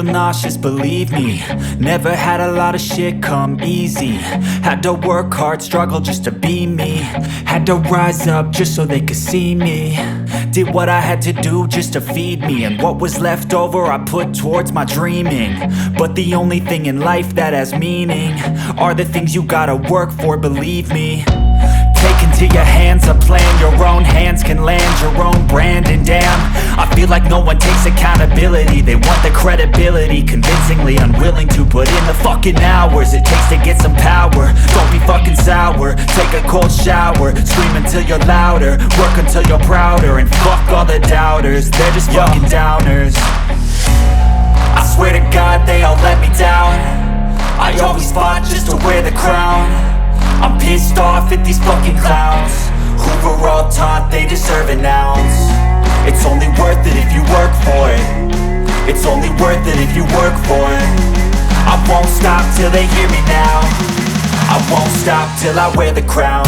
feel nauseous, believe me. Never had a lot of shit come easy. Had to work hard, struggle just to be me. Had to rise up just so they could see me. Did what I had to do just to feed me, and what was left over I put towards my dreaming. But the only thing in life that has meaning are the things you gotta work for, believe me. Take into your hands a plan, your own hands can land your own brand. And damn, I feel like no one takes accountability. They want the credibility, convincingly unwilling to put in the fucking hours it takes to get some power. Don't be fucking sour, take a cold shower. Scream until you're louder, work until you're prouder. And fuck all the doubters, they're just fucking downers. I swear to God they all let me down. I always fought just to wear the crown. I'm pissed off at these fucking clowns who were all taught they deserve an ounce. It's only worth it if you work for it. It's only worth it if you work for it. I won't stop till they hear me now. I won't stop till I wear the crown.